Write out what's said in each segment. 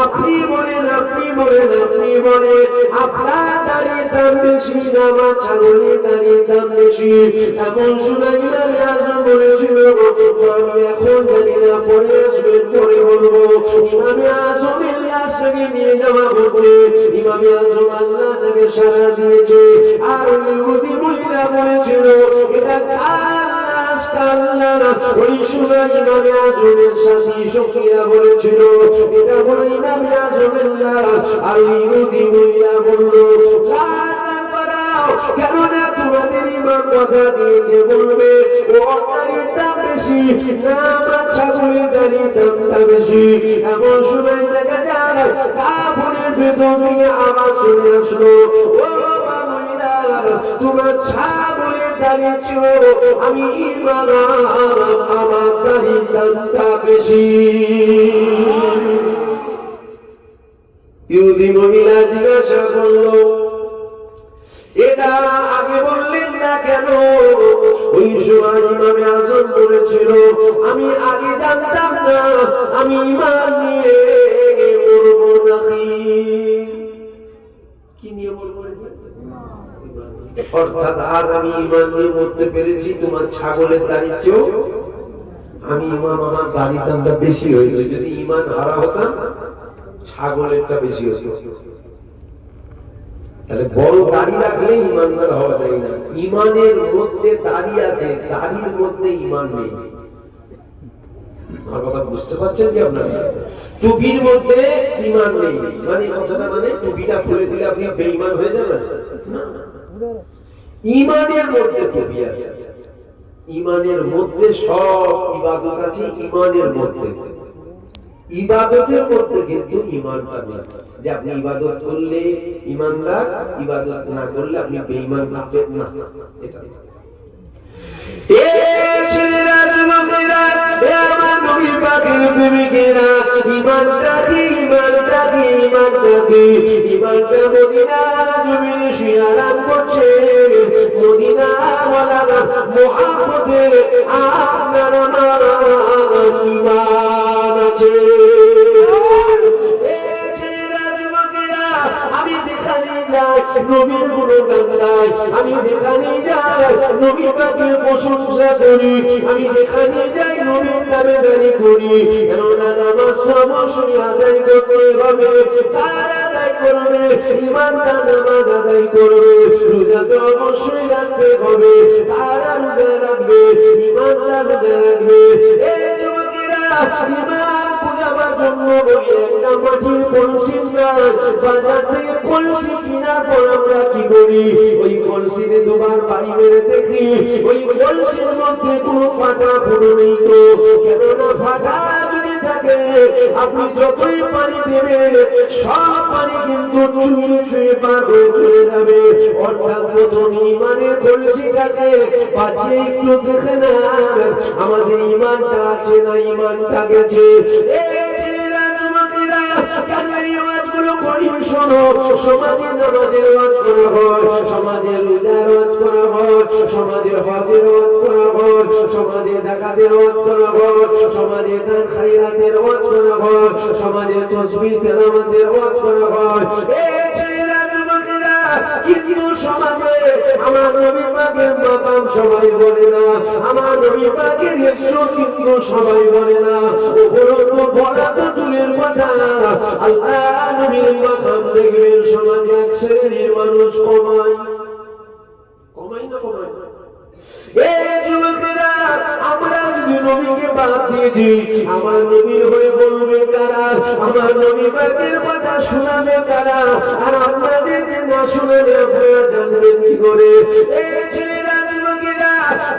আপনি বলেন আপনার দাড়ির দাম বেশি না আমার ছাগলের দাড়ির দাম বেশি? এমন শুনে ইমামে আজম বলেছিল আমি এখন জানি না, পরে আসবেন পরে বলবো। ইমামে আজমের লাশটাকে নিয়ে যাওয়া হচ্ছে, ইমামে আজম আল্লাহ তাকে সাড়া দিয়েছে। আর ইহুদি মহিলা বলেছিল এটা ওই সময় ইমামে আজমের শাশি সখিরা বলেছিল এটা হলো ইমামে আজমের লাশ। আর ইহুদি মহিলা বলল কেননা তোমাদের ইমাম কথা দিয়েছে বলবে ও দাড়ির দাম বেশি না আমার ছাগলের দাড়ির দামটা বেশি। এমন সময় দেখা যায় কাপড়ের ভেতর থেকে আওয়াজ শুনে আসলো ও তোমার ছাগলের দাড়ি ছিল আমি ইমাম আমার দাড়ির দামটা বেশি। ইহুদি মহিলা জিজ্ঞাসা করলো এটা আগে বললেন না কেন? ওই সময় ইমামে আজম বলেছিল আমি আগে জানতাম না আমি ঈমান নিয়ে মরবো নাকি। কি নিয়ে মরবো? অর্থাৎ আজ আমি ঈমান নিয়ে মরতে পেরেছি তোমার ছাগলের দাড়ির চেয়েও আমি ইমাম আমার দাড়ির দামটা বেশি হয়েছে। যদি ঈমান হারা হতাম ছাগলেরটা বেশি হতো। তাহলে বড় দাড়ি রাখলে ইমানদার হওয়া যায় না। ইমানের মধ্যে দাড়ি আছে, দাড়ির মধ্যে ইমান নেই। আমার কথা বুঝতে পারছেন কি আপনারা? টুপির মধ্যে ইমান নেই মানে কথাটা মানে টুপিটা খুলে দিলে আপনি বেঈমান হয়ে যাবেন না। ইমানের মধ্যে টুপি আছে, ইমানের মধ্যে সব ইবাদত আছে। ইমানের মধ্যে ইবাদতের মধ্যে কিন্তু ইমানটা নেই যে আপনি ইবাদত করলে ইমানদার, ইবাদত না করলে আপনি বেঈমান হবেন না। এটা আমি যেখানে যাই নবীর গুণগান গাই, আমি যেখানে যাই নবী পাকের প্রশংসা করি, আমি যেখানে যাই নবীর দাবিদারি করি। কেননা নামাজ অবশ্যই আদায় করতে হবে। কার আদায় করবে? ঈমানটা নামাজ আদায় করবে। রোজা তো অবশ্যই রাখতে হবে। কারা রোজা রাখবে? ঈমানটা রোজা রাখবে। এই যুবকেরা ঈমান পূজাবার জন্য বলি একটা মাটির কলসি বাজার থেকে কলসি কেনার পর আমরা কি করি? ওই কলসিতে দুবার পানি মেরে দেখি ওই কলসির মধ্যে কোনো ফাটা ফুটো নেই তো। কেননা ফাটা যদি থাকে আপনি যতই পানি দেবেন সব পানি কিন্তু চুয়ে চুয়ে পার হয়ে চলে যাবে। অর্থাৎ প্রথম ঈমানের কলসিটাকে বাঁচিয়ে একটু দেখে না আমাদের ঈমানটা আছে না ঈমানটা গেছে। সমাজে নামাজের ওয়াজ করা হয়, সমাজে রোজার ওয়াজ করা হয়, সমাজে হজের ওয়াজ করা হয়, সমাজে যাকাতের ওয়াজ করা হয়, সমাজে দান খায়রাতের ওয়াজ করা হয়, সমাজে তাসবিহ তেলাওয়াতের ওয়াজ করা হয়। এই ছেলেরা যুবকেরা কিন্তু সমাজে আমার নবী পাকের মাকাম সবাই বলে না, আমার নবী পাকের ইজ্জত কিন্তু সবাই বলে না। উপরন্তু বলা তো দূরের কথা, আল্লাহ নবীর মাকাম দেখবেন সমাজে এক শ্রেণীর মানুষ কমায় না কমায়। এই যুবকেরা আমরা যদি নবীকে বাদ দিয়ে দিই আমার নবীর হয়ে বলবে কারা? আমার নবী পাকের কথা শোনাবে কারা? আর আপনাদেরকে না শোনালে আপনারা জানবেন কি করে? এই ছেলেরা যুবকেরা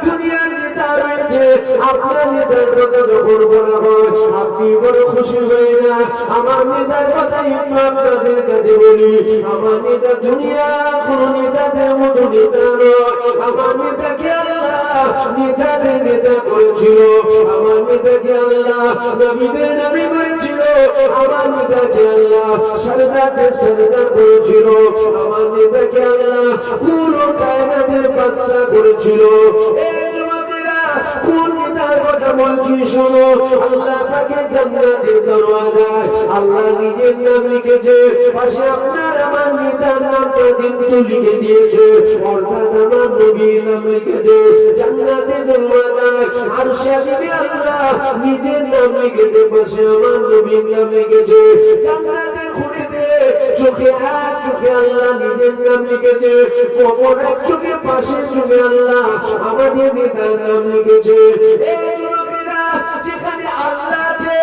দুনিয়ার নেতা রয়েছে, আপনার নেতার কথা যখন বলা হয় আপনি বড় খুশি হয়ে না। আমার নেতার কথা একটু আপনাদের কাছে বলি, আমার নেতা দুনিয়া কোন নেতাদের মতো নেতা নয়। আমার নেতাকে আল্লাহ নেতাদের নেতা করেছিল, আমার নেতাকে আল্লাহ নবীদের নবী করেছিল, আমার নেতাকে আল্লাহ সরদারদের সরদার করেছিল, আমার নেতাকে আল্লাহ পুরো কায়নাতের বাদশা করেছিল। এই যুবকেরা কোন নেতার কথা বলছি শোনো, আল্লাহ পাকের জান্নাতের দরওয়াজায় আল্লাহ নিজের নাম লিখেছে, পাশে আপনার আমার নেতার নামটা কিন্তু লিখে দিয়েছে, অর্থাৎ আমার নবীর নাম লিখেছে। জান্নাতের দরওয়াজায় আরশে আজিমে আল্লাহ নিজের নাম লিখেছে, পাশে আমার নবীর নাম লিখেছে। জান্নাতের খুঁড়িতে চোখে এক চোখে আল্লাহ নিজের নাম লিখেছে, অপর এক চোখে পাশের চোখে আল্লাহ আমাদের নেতার নাম লিখেছে। এই যুবকেরা, যেখানে আল্লাহ আছে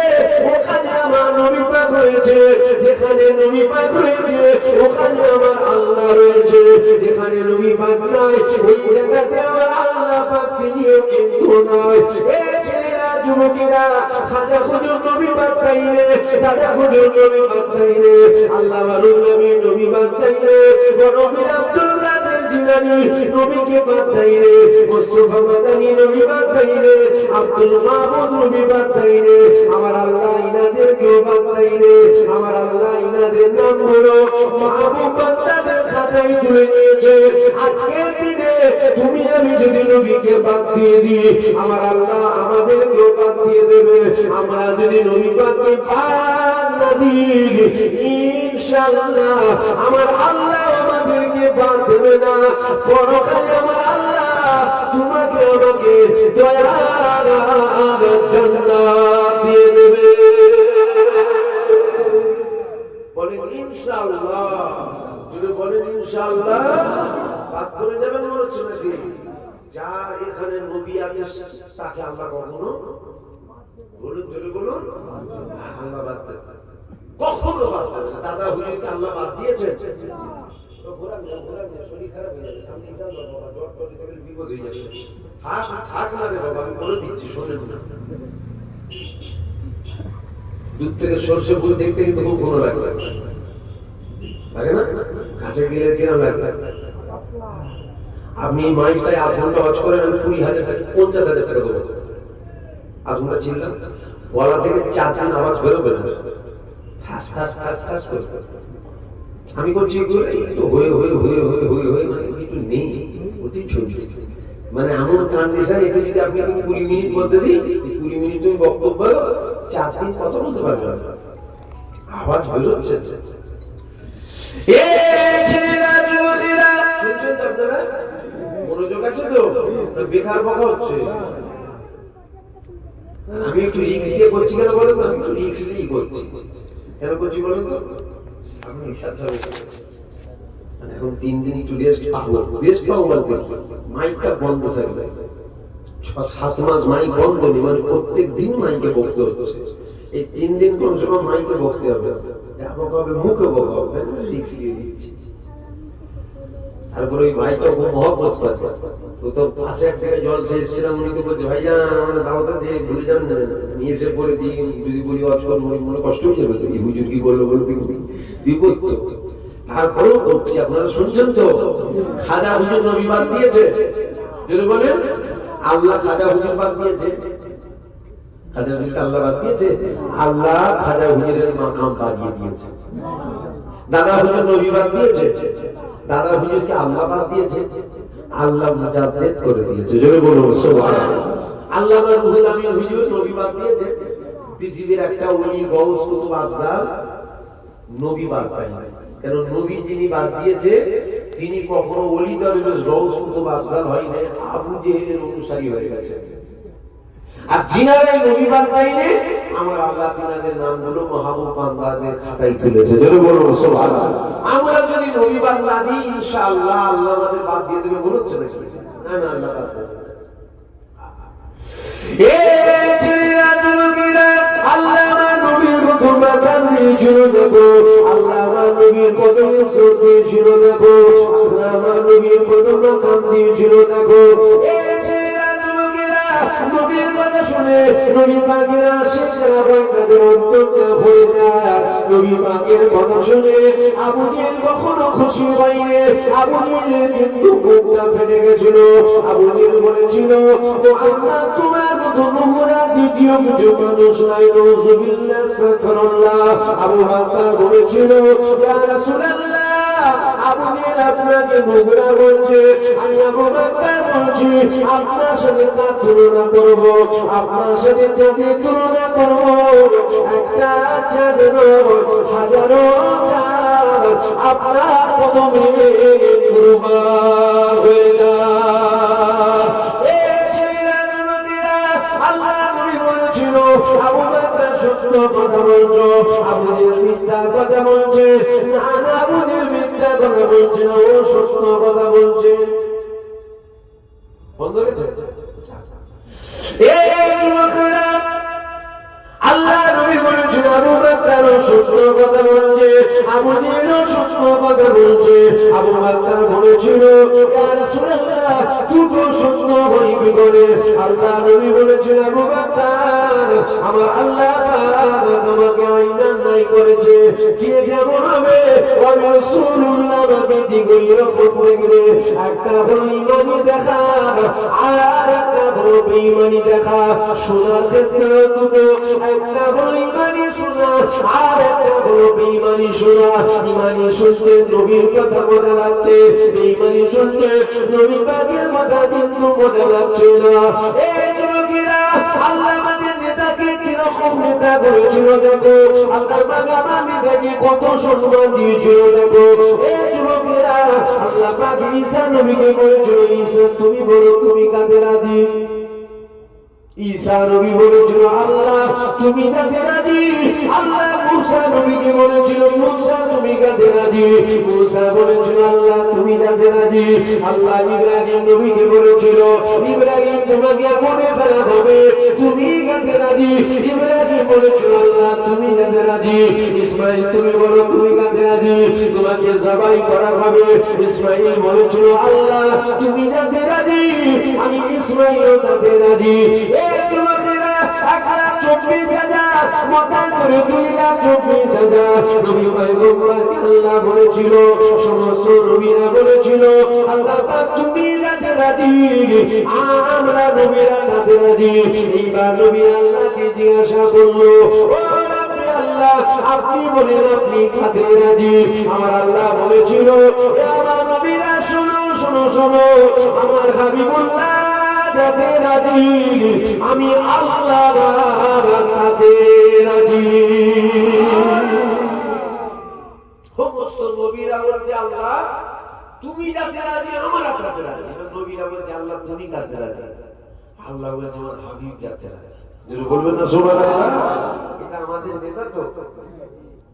ওখানে আমার নবী পাক রয়েছে, যেখানে নবী পাক রয়েছে ওখানে আমার আল্লাহ রয়েছে, যেখানে নবী পাক নাই ওই জায়গাতে আমার আল্লাহ পাক তিনিও কিন্তু নয়। এই ছেলেরা, যুবকেরা, খাজা হুজুর নবী পাক পাইলে, দাদা হুজুর নবী পাক পাইলে, আল্লাহ ওয়ালুর নবী নবী পাক পাইলে, বড় পীর আব্দুল কাদের জিলানী নবীকে পাক পাইলে, মুস্তাফা মাদানী নবী পাক পাইলে, আব্দুল মাহমুদ নবী পাক পাইলে, আমার আল্লাহ ইনাদেরকেও পাক পাইলে, আমার আল্লাহ ইনাদের নামগুলো মাহবুব বান্দাদের খাতায় তুলে নিয়েছে। আজকের দিনে তুমি আমি যদি নবীকে বাদ দিয়ে দিই, আমার আল্লাহ আমাদেরকেও বাদ দিয়ে দেবে। আমরা যদি নবী পাককে বাদ না দিই, ইনশাআল্লাহ আমার আল্লাহ আমাদেরকে বাদ দেবে না। পরকালে আমার আল্লাহ তোমাকে আমাকে দয়ার জান্নাত দিয়ে দেবে। বলেন ইনশাআল্লাহ, যদি বলেন ইনশাআল্লাহ, বাদ করে যাবেন মনে হচ্ছে নাকি? যার এখানে নবী আছে তাকে আল্লাহ কখনো, বলুন জোরে বলুন, আল্লাহ বাদ দেবে কখনো বাদ দেবে না। দাদা হুজুরকে আল্লাহ বাদ দিয়েছে, ঘোরা নিয়ে শরীর খারাপ হয়ে যাবে, সামনে ইসা বাবা জ্বর টরে যাবে, বিপদ হয়ে যাবে। থাক না রে বাবা, আমি বলে দিচ্ছি, শোনেন না। দূর থেকে সর্ষে ফুল দেখতে কিন্তু খুব ভালো লাগে, লাগে না? কাছে গেলে কিরম লাগে? আপনি মাইকটায় আধ ঘন্টা ওয়াচ করেন, আমি 20,000 টাকা 50,000 টাকা দেবো। আধ ঘন্টা চিনলাম, গলা থেকে 4 দিন আওয়াজ বেরোবে না, ফাঁস ফাঁস ফাঁস ফাঁস করে। আমি করছি এই তো হয়ে হয়ে হয়ে হয়ে হয়ে হয়ে মানে কিছু নেই, অতি চলছে। মানে এমন কন্ডিশন, এতে যদি আপনি 20 মিনিট মধ্যে দিই, 20 মিনিট তুমি বক্তব্য 4 দিন কথা বলতে পারবেন, আওয়াজ বেরোচ্ছে। আপনারা মনোযোগ আছে তো? বেকার বকা হচ্ছে। আমি একটু রিস্ক দিয়ে করছি কেন বলেন তো? আমি একটু রিস্ক দিয়েই করছি। কেন করছি বলেন তো? এখন 3 দিন একটু রেস্ট পাবো বলতে মাইকটা বন্ধ থাকবে, 6-7 মাস মাইক বন্ধ নেই, মানে প্রত্যেক দিন মাইকে বকতে হচ্ছে। এই 3 দিন কোন সময় মাইকে বকতে হবে, মুখে বকা হবে, রিস্ক দিয়ে দিচ্ছি। তারপরে ওই ভাইটা খুব মহব্বত করে, ও তো পাশে এক জায়গায় জল চেয়েছিলাম, উনি তো বলছে ভাইজান আমাদের দাওয়াতে যে ভুলে যাবেন না, নিয়ে এসে পড়েছি, যদি বলি অজ করবো মনে কষ্ট হয়ে যাবে, তো এই হুজুর কি করলো বলো বিপদ। তারপরেও করছি, আপনারা শুনছেন তো? খাজা হুজুর নবী বাদ দিয়েছে, যদি বলেন আল্লাহ খাজা হুজুর বাদ দিয়েছে, খাজা হুজুরকে আল্লাহ বাদ দিয়েছে, আল্লাহ খাজা হুজুরের মাকাম বাড়িয়ে দিয়েছে। দাদা হুজুর নবী বাদ দিয়েছে, দাদা হুজুরকে আল্লাহ বাদ দিয়েছে, আল্লাহ মুজাদ্দিদ করে দিয়েছে। জোরে বলুন সুবহানাল্লাহ। আল্লামা রুহুল আমিন হুজুর নবী বাদ দিয়েছে, পৃথিবীর একটা ওলি গৌস কুতুব আফজাল নবী বাদ পায়নি। কেন? নবী যিনি বাদ দিয়েছে তিনি কখনো ওলি দরবেশ গৌস কুতুব আফজাল হয় না, আবু জেহেলের অনুসারী হয়ে গেছে। আর যিনারাই নবী বাদ পায়নি, আমার আল্লাহ তিনাদের নামগুলো মাহবুব বান্দাদের খাতায় তুলেছে। জোরে বলুন সুবহানাল্লাহ। আমরা যদি নবী বাদ না দিই, ইনশাআল্লাহ আল্লাহ আমাদের বাদ দিয়ে দেবে, মনে হচ্ছে নাকি? না না, আল্লাহ বাদ দেবে। এই ছেলেরা, যুবকেরা, আল্লাহ আমার নবীর কত মাকাম দিয়েছিল দেখো, আল্লাহ আমার নবীর কত ইজ্জত দিয়েছিল দেখো, আল্লাহ আমার নবীর কত মাকাম দিয়েছিল দেখো। এই ছেলেরা, যুবকেরা, নবীর কথা শুনে নবী পাকের আশিকরা তাদের অন্তরটা ভরে যায়। নবী পাকের কথা শুনে আবু জেহেল কখনো খুশি হয়নি, আবু জেহেলের কিন্তু বুকটা ফেটে গেছিল। আবু জেহেল বলেছিল, মুহাম্মদ তোমার মতো নোংরা দ্বিতীয় কিছু মানুষ নাই, নাউযুবিল্লাহ, আস্তাগফিরুল্লাহ। আবু বকর বলেছিল, ইয়া রাসূলুল্লাহ আবু জেহেল আপনাকে নোংরা বলছে, আমি আবু বকর বলছি আপনার সাথে তার তুলনা করব, আপনার সাথে যাদের তুলনা করব, একটা চাঁদের হাজারো চাঁদ আপনার কদমে কুরবান হয়ে যায়। আল্লাহ নবী বলেছিল আবু বকর সত্য কথা বলছো, আবু জেহেল মিথ্যা কথা বলছে। না না, আবু জেহেল মিথ্যা কথা বলছে না, ও সত্য কথা বলছে। বন্ধ হয়েছে? এই যুবকেরা, আল্লাহ নবী বলেছিল আবু বকর সত্য কথা বলছে, আবু জেহেল সত্য কথা বলছে। আবু বকর বলেছিল ইয়া রাসূলুল্লাহ দুটো সত্য হয় কি করে? আল্লাহ নবী বলেছিল আবু বকর আমার আল্লাহ পাক আমাকে আইনা নাই করেছে, যে যেমন হবে আমি রাসূলুল্লাহ আমাকে দিগইর করতে গেলে একটা হলো ঈমানি দেখা আর একটা হলো বেঈমানি দেখা। শোনার ক্ষেত্রে দুটো, একটা হলো ঈমানি শোনা আর একটা হলো বেঈমানি শোনা। ঈমানি শুনতে নবীর কথা মনে লাগছে, বেঈমানি শুনতে নবী পাকের কথা কিন্তু মনে লাগছে না। এই যুবকেরা, আল্লাহ আমাদের নেতাকে কিরকম নেতা করেছিল দেখো, আল্লাহ পাক আমার নেতাকে কত সম্মান দিয়েছিল দেখো। এই যুবকেরা, আল্লাহ পাক ঈসা নবীকে বলেছিল ঈসা তুমি বলো তুমি কাদের রাজি? ঈসা নবী বলেছিল আল্লাহ তুমি কাদের রাজি? আল্লাহ মূসা নবীকে বলেছিল মূসা তুমি কাদের রাজি? মূসা বলেছিল আল্লাহ তুমি কাদের রাজি? আল্লাহ ইব্রাহিম নবীকে বলেছিল ইব্রাহিম তোমাকে আগুনে ফেলা হবে, তুমি কাদের রাজি? ইব্রাহিম বলেছিল আল্লাহ তুমি কাদের রাজি? ইসমাঈল তুমি বলো তুমি কাদের রাজি? তোমাকে জবাই করা হবে। ইসমাঈল বলেছিল আল্লাহ তুমি কাদের রাজি? আমি ইসমাঈল কাদের রাজি। আল্লাহ বলেছিল সমস্ত নবীরা বলেছিল আল্লাহ তুমি রাতে রাজি, আমরা নবীরা রাতে রাজি। এইবার নবী আল্লাহকে জিজ্ঞাসা করলো আল্লাহ আপনি বলেন আপনি কাদের রাজি? আমার আল্লাহ বলেছিল আমার নবীরা শোনো শোনো শোনো, আমার হাবিবুল্লাহ রাজি, আমি আল্লাহ রাজি। সমস্ত নবীরা বলছে আল্লাহ তুমি যাতে রাজি আমরা তাতে রাজি। নবীরা বলছে আল্লাহ তুমি কাতে রাজি? আল্লাহ বলছে আমার হাবিব যাতে রাজি। যদি বলবেন না সুবহানাল্লাহ, এটা আমাদের নেতা তো।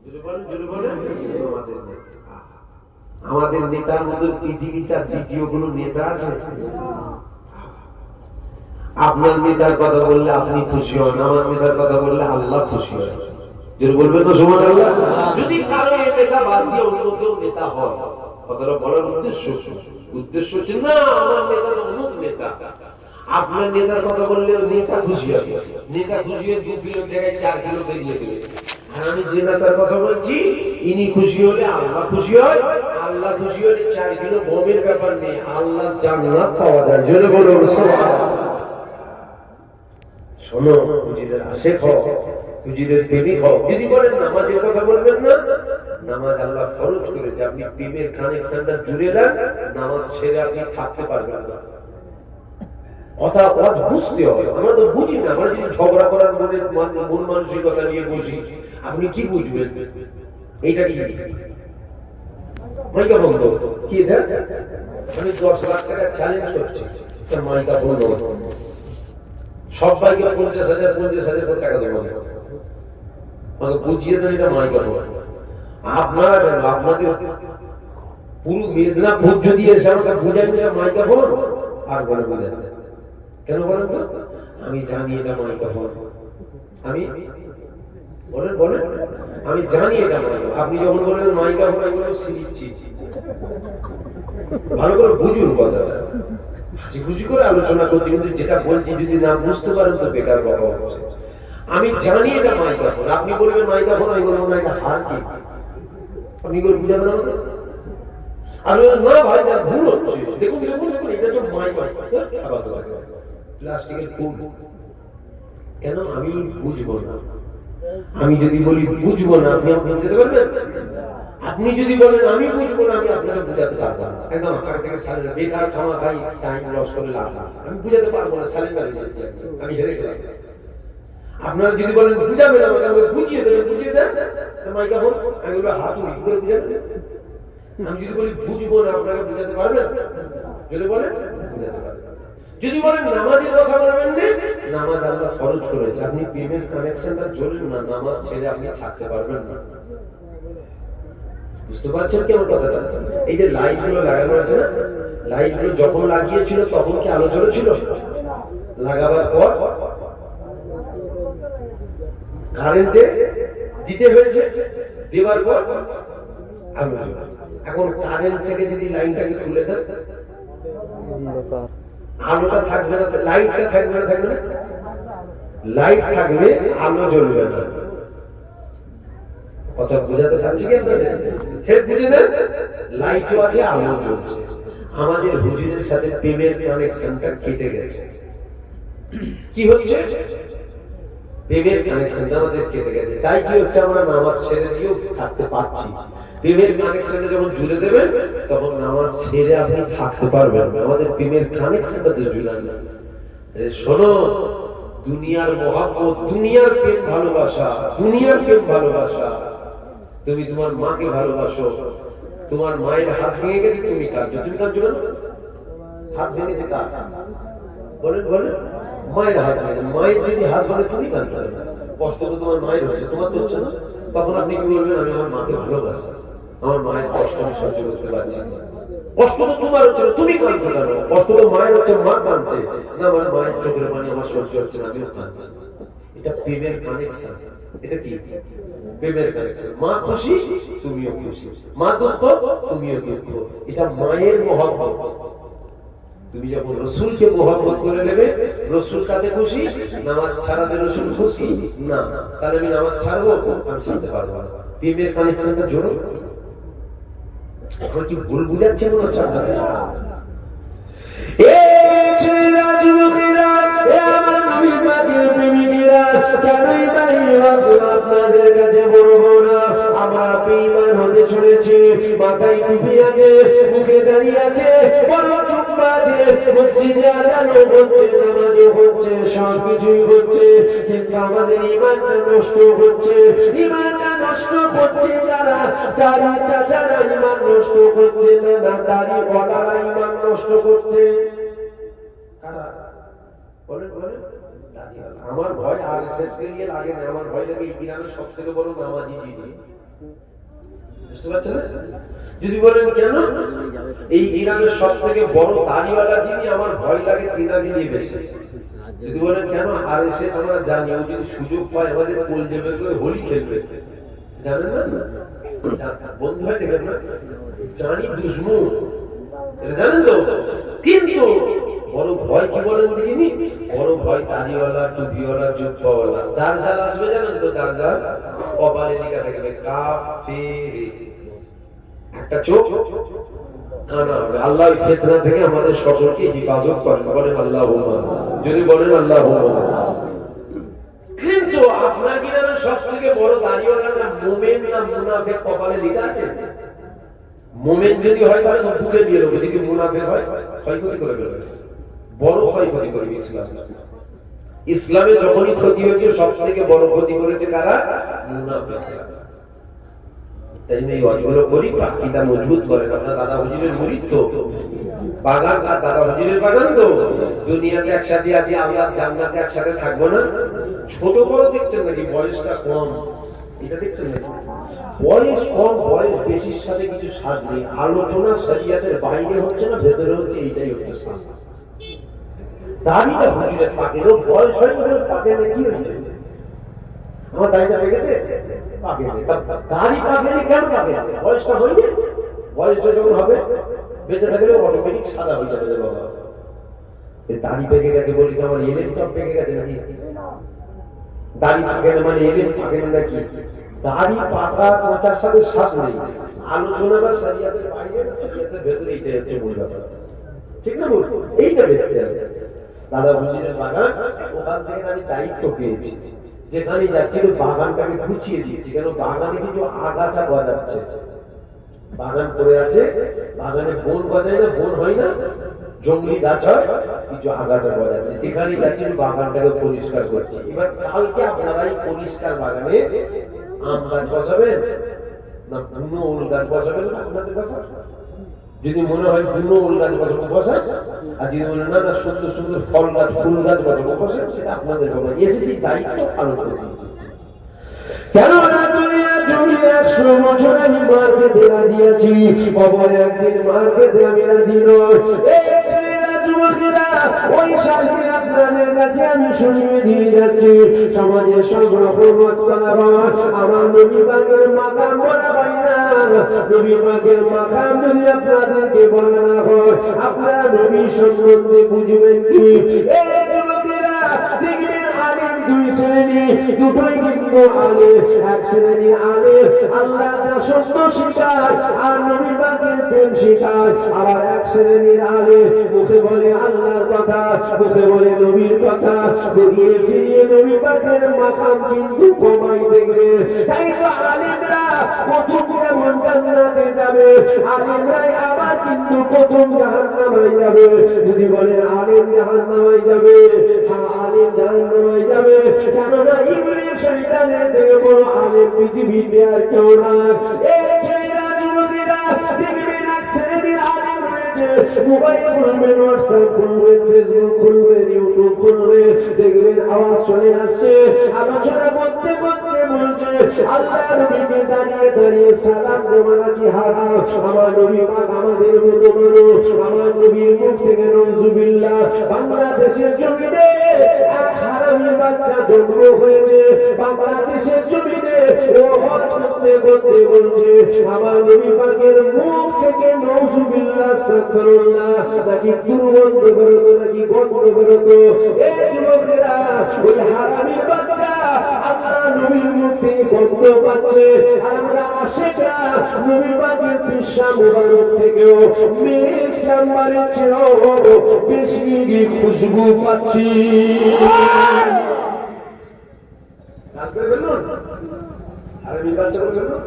যদি বলেন যদি বলেন আমাদের নেতা। আমাদের নেতার মতো পৃথিবীতে দ্বিতীয় কোনো নেতা আছে? আপনার নেতার কথা বললে আপনি খুশি হন, আমার নেতার কথা বললে আল্লাহ খুশি হয়। যদি বলবেন তো সুবহানাল্লাহ। যদি কারো এই নেতা বাদ দিয়ে অন্য কেউ নেতা হয়, কথাটা বলার উদ্দেশ্য হচ্ছে না আমার নেতা অমুক নেতা। আপনার নেতার কথা বললে নেতা খুশি হবে, নেতা খুশি হয়ে 2 কিলোর জায়গায় 4 কিলো বেরিয়ে দেবে। আর আমি যে নেতার কথা বলছি ইনি খুশি হলে আল্লাহ খুশি হয়, আল্লাহ খুশি হলে 4 কিলো গমের ব্যাপার নেই, আল্লাহ জান্নাত পাওয়া যায়। জোরে বলুন সুবহানাল্লাহ। শোনো, হুজুরের আশিক হও, হুজুরের প্রেমিক হও। যদি বলেন নামাজের কথা বলবেন না, নামাজ আল্লাহ ফরজ করেছে, আপনি প্রেমের কানেকশনটা জুড়ে দেন, নামাজ ছেড়ে আপনি থাকতে পারবেন না। কথা বুঝতে হবে, আমরা তো বুঝি না। আমরা যদি ঝগড়া করার মন মানসিকতা নিয়ে বসি, আপনি কি বুঝবেন? এইটা কি মাইকা বন্ধ কি আমি 10 লাখ টাকা চ্যালেঞ্জ করছি, মাইকা বন্ধ সবাইকে 50,000 করে টাকা দেবো, আমাকে বুঝিয়ে দেন এটা মাইকা বন্ধ। আপনাদের পুরো মেদিনীপুর যদি এসে আমাকে বুঝাই মাইকা ফোন আর বলে বুঝাতে কেন বলেন তো? আমি জানি এটা মাইকা ফোন, আমি বলেন বলেন আমি জানি এটা মাইকা। আপনি যখন বলেন মাইকা ফোন আমি বলবো শিখছি, ভালো করে বুঝুন কথাটা, হাসি খুশি করে আলোচনা করছি, কিন্তু যেটা বলছি যদি না বুঝতে পারেন তো বেকার কথা হচ্ছে। আমি জানি এটা মাইকা ফোন, আপনি বলবেন মাইকা ফোন, আমি বলবো না এটা হার কি, আপনি করে বুঝাবেন আমাকে। আমি না ভাই যা ভুল হচ্ছে, দেখুন দেখুন দেখুন এটা তো মাইকা প্লাস্টিকের ফুল, কেন আমি বুঝবো না? আমি যদি বলি বুঝবো না, আপনি আমাকে বুঝাতে পারবেন? আপনি যদি বলেন আমি বুঝবো না, আমি আপনাকে বুঝাতে পারবো না। একদম আকার থেকে সালে বেকার খামা খাই টাইম লস করে লাভ না। আমি বুঝাতে পারবো না, সালে আমি হেরে গেলাম। আপনারা যদি বলেন বুঝাবেন আমাকে, আমাকে বুঝিয়ে দেবেন, বুঝিয়ে দেন মাইক্রোফোন, আমি বলবো হাত উড়ি করে বুঝাবেন। আমি যদি বলি বুঝবো না, আপনাকে বুঝাতে পারবেন? যদি বলেন বুঝাতে পারবেন। যদি বলেন নামাজের কথা বলবেন না, নামাজ আল্লাহ ফরজ করেছে, আপনি প্রেমের কানেকশনটা জোরেন না, নামাজ ছেড়ে আপনি থাকতে পারবেন না। বুঝতে পারছেন কি আমার কথাটা? এই যে লাইট গুলো লাগানো আছে না, লাইট গুলো যখন লাগিয়েছিল তখন কি আলো জ্বলেছিল? লাগাবার পর কারেন্টে দিতে হয়েছে, দেওয়ার পর আলো জ্বলে। এখন কারেন্ট থেকে যদি লাইনটাকে খুলে দেন, আলোটা থাকবে না, লাইটটা থাকবে না, থাকবে না, লাইট থাকবে, আলো জ্বলবে না। কথা বুঝাতে পারছি কি আপনাদের? হে বুঝে দেন, লাইটও আছে, আলো জ্বলছে। আমাদের হুজুরের সাথে প্রেমের কানেকশনটা কেটে গেছে। কি হচ্ছে? প্রেমের কানেকশনটা আমাদের কেটে গেছে। তাই কি হচ্ছে, আমরা নামাজ ছেড়ে দিয়েও থাকতে পারছি। প্রেমের কানেকশনটা যখন জুড়ে দেবেন, তখন নামাজ ছেড়ে আপনি থাকতে পারবেন। আমাদের প্রেমের কানেকশনটা তো জুড়ান না। শোনো, দুনিয়ার মহব্বত, দুনিয়ার প্রেম ভালোবাসা, দুনিয়ার প্রেম ভালোবাসা। তুমি তোমার মাকে ভালোবাসো, তোমার মায়ের হাত ভেঙে গেছে, তুমি কাঁদছো, তুমি কাঁদছো না? হাত ভেঙেছে কার? বলেন বলেন, মায়ের হাত ভেঙেছে। মায়ের যদি হাত ভাঙে তুমি কাঁদছো না, কষ্ট তো তোমার মায়ের হচ্ছে, তোমার তো হচ্ছে না। তখন আপনি কি বলবেন? আমি আমার মাকে ভালোবাসি, আমার মায়ের কষ্ট আমি সহ্য করতে পারছি না। কষ্ট তো তোমার হচ্ছে, তুমি কাঁদছো কেন? কষ্ট তো মায়ের হচ্ছে, মা কাঁদছে না, আমার মায়ের চোখের পানি আমার সহ্য হচ্ছে না, আমিও কাঁদছি। এটা প্রেমের কানেকশন। এটা কি? প্রেমের কানেকশন। মা খুশি, তুমিও খুশি, মা দুঃখ, তুমিও দুঃখ। এটা মায়ের মহব্বত। তুমি যখন রসুলকে মহব্বত করে নেবে, রসুল কাতে খুশি, নামাজ ছাড়াতে রসুল খুশি না, তাহলে আমি নামাজ ছাড়বো? আমি ছাড়তে পারবো না। প্রেমের কানেকশনটা জোর। এখন কি ভুল বুঝাচ্ছে মনে হচ্ছে আপনাদের? আপনাদের কাছে বলবো না, আমরা বেঈমান হতে চলেছি। মাথায় টুপি আছে, মুখে দাঁড়িয়ে আছে, বড় চুম্বা আছে, মসজিদে আজানও হচ্ছে, নামাজও হচ্ছে, সবকিছুই হচ্ছে, কিন্তু আমাদের ঈমানটা নষ্ট হচ্ছে। ঈমানটা নষ্ট করছে যারা, দাড়ি চাচারা ঈমান নষ্ট করছে না, দাড়ি ওয়ালারা ঈমান নষ্ট করছে। কারা? বলেন বলেন। আমার ভয় আরএসএস কে নিয়ে লাগে না, আমার ভয় লাগে ইরানের সবথেকে বড় নামাজি যিনি। বুঝতে পারছেন? যদি বলেন কেন? এই ইরানের সবথেকে বড় দাড়িওয়ালা যিনি, আমার ভয় লাগে তিনাকে নিয়ে বেশি। যদি বলেন কেন? আরএসএস আমরা জানি, ও যদি সুযোগ পায় আমাদের কোল দেবে করে হোলি খেলবে, জানেন না? বন্ধু হয় দেখেন না, জানি দুশ্মন, এটা জানেন তো। কিন্তু বড় ভয় কি বলেন দেখিনি? বড় ভয় দাড়িওয়ালা, টুপিওয়ালা, জুব্বাওয়ালা। দারজাল আসবে জানেন তো? দারজাল কপালে লেখা থাকবে কাফের, একটা চোখ কানা হবে। আল্লাহ ফিতনা থেকে আমাদের সকলকে হেফাজত করেন, বলেন আল্লাহুম্মা। যদি বলেন আল্লাহুম্মা। কিন্তু আপনার কি নামে সবথেকে বড় দাড়িওয়ালা না মুমিন না মুনাফিক কপালে লেখা আছে? মুমিন যদি হয় তাহলে বুকে দিয়ে দেবো, যদি মুনাফিক হয় ক্ষয়ক্ষতি করে ফেলবে, বড় ক্ষয়ক্ষতি করবে ইসলাম। ইসলামে যখনই ক্ষতি হয়েছে, সব থেকে বড় ক্ষতি করেছে কারা? মুনাফিকরা। তাই জন্য এই ওয়াজগুলো করি, পাখিটা মজবুত করেন। আপনার দাদা হুজুরের মুরিদ তো, বাগান আর দাদা হুজুরের বাগান তো। দুনিয়াতে একসাথে আছি, আল্লাহ জান্নাতে একসাথে থাকবো না। ছোট বড় দেখছেন নাকি? বয়সটা কম, এটা দেখছেন নাকি? বয়স কম, বয়স বেশির সাথে কিছু সাজ নেই। আলোচনা শরিয়াতের বাইরে হচ্ছে না, ভেতরে হচ্ছে, এইটাই হচ্ছে সাজ। দাড়িটা হুজুরের পাকের, ও বয়স হয়নি, পাকে না, কি হয়েছে? আমার দাড়িটা পেয়ে গেছে, পাকে নেই। দাড়ি পাকে নেই কেন? পাকে আছে, বয়সটা হয়নি। বয়সটা যখন হবে, বেঁচে থাকলে অটোমেটিক সাদা হয়ে যাবে। বাবা দাড়ি পেকে গেছে বলি কি আমার এলেমটা পেকে গেছে নাকি? দাড়ি পাকে না মানে এলেম পাকে না নাকি? দাড়ি পাকা কাঁচার সাথে সাজ নেই। আলোচনাটা শরিয়াতের বাইরে না, শরিয়াতের ভেতরে, এইটাই হচ্ছে মূল ব্যাপার। ঠিক না বল? এইটা দেখতে হবে। দাদা হুজুরের বাগান, ওখান থেকে আমি দায়িত্ব পেয়েছি যেখানে যাচ্ছিল বাগানটাকে খুঁচিয়ে দিয়েছি, কেন বাগানে কিছু আগাছা গজাচ্ছে, বাগান পড়ে আছে, বাগানে বন গজায় না, বন হয় না, জঙ্গলি গাছ হয়, কিছু আগাছা গজাচ্ছে, যেখানে যাচ্ছিল বাগানটাকে পরিষ্কার করছি। এবার কালকে আপনারা এই পরিষ্কার বাগানে আম গাছ বসাবেন না বুনো ওল গাছ বসাবেন? আপনাদের কথা যদি মনে হয় বুনো ওল গাছ বসাবো বসান, আর যদি মনে না না সুন্দর সুন্দর ফল গাছ ফুল গাছ বসাবো বসান, সেটা আপনাদের কথা। এসেছি দায়িত্ব পালন করতে। কেন দুনিয়া জমি 100 বছর আমি মারকে দেয়া দিয়েছি, কবরে একদিন মারকে দেয়া আমি রাজি নয়। এই ছেলেরা যুবকেরা ওই শাস্তি আপনাদের কাছে আমি শুনিয়ে দিয়ে যাচ্ছি। সমাজে সব রকম করা হয়, আমার নবী পাকের মাকাম বলা হয় না। নবী পাকের মাকাম যদি আপনাদেরকে বলা না হয়, আপনারা নবী সম্বন্ধে বুঝবেন কি? এই যুবকেরা দেখবেন আলেম দুই শ্রেণী, দুটোই কিন্তু আলেম। এক শ্রেণী আলেম আল্লাহ দাসত্ব শিখায় আর নবী পাকের প্রেম শিখায়, আবার এক শ্রেণীর আলেম মুখে বলে আল্লাহর কথা, মুখে বলে নবীর কথা, ঘুরিয়ে ফিরিয়ে নবী পাকের মাকাম কিন্তু কমাই দেখবে। তাই তো আলেমরা প্রথম যেমন জান্নাতে যাবে, আলেমরাই আবার কিন্তু প্রথম জাহান্নামে যাবে। যদি বলেন আলেম জাহান্নামে যাবে, হ্যাঁ আলেম জাহান্নামে যাবে, কেননা ইবলিস শয়তানের থেকে বড় আলেম পৃথিবীতে আর কেউ না। এই ছেলেরা যুবকেরা দেখবেন এক শ্রেণীর আলেম রয়েছে, মোবাইল খুলবেন, হোয়াটসঅ্যাপ খুলবেন, ফেসবুক খুলবেন, ইউটিউব খুলবেন, দেখবেন আওয়াজ চলে আসছে, আলোচনা করতে করতে বলছে আল্লাহ নবীকে দাঁড়িয়ে দাঁড়িয়ে সালাম দেওয়া নাকি হারাম। আমার নবী পাক আমাদের মতো মানুষ, আমার নবীর মুখ থেকে নজুবিল্লাহ। বাংলাদেশের জমিনে এক হারামি বাচ্চা জন্ম হয়েছে, বাংলাদেশের জমিনে ও হজ করতে করতে বলছে আমার নবী পাকের মুখ থেকে নজুবিল্লাহ আস্তাগফিরুল্লাহ, নাকি দুর্গন্ধ বেরোতো, নাকি গন্ধ বেরোতো। এই যুবকেরা ওই হারামির বাচ্চা আল্লাহ নবীর মুখ থেকে গন্ধ পাচ্ছে, আর আমরা আশেকরা নবী পাকের পিসা মুবারক থেকেও মিস নাম্বারের চেয়েও বেশি খুশবু পাচ্ছি। হারামির বাচ্চা বলছেন না,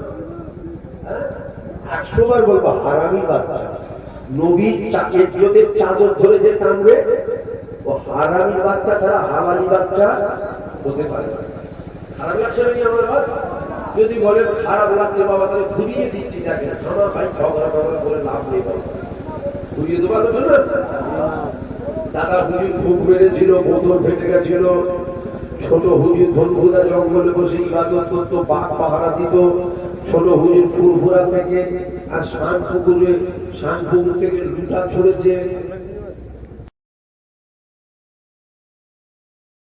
100 বার বলবো হারামির বাচ্চা। নবীর ইজ্জতের চাদর ধরে যে টানবে, ও হারামির বাচ্চা ছাড়া হালালি বাচ্চা হতে পারে। খারাপ লাগছে নাকি আমার বাদ? যদি বলে খারাপ লাগছে বাবা, তাহলে ঘুরিয়ে দিচ্ছি, দেখেন আমার ভাই ঝগড়া টগড়া করে লাভ নেই বাবা, ঘুরিয়ে দেবো আলোচনা। দাদা হুজুর খুব মেরেছিল, বোতল ফেটে গেছিল, ছোট হুজুর ধনগুদা জঙ্গলে বসে ইবাদত করতো, বাঘ পাহারা দিত। ছোট হুজুর ফুরফুরা থেকে আর শানপুকুর থেকে লুটা ছড়েছে,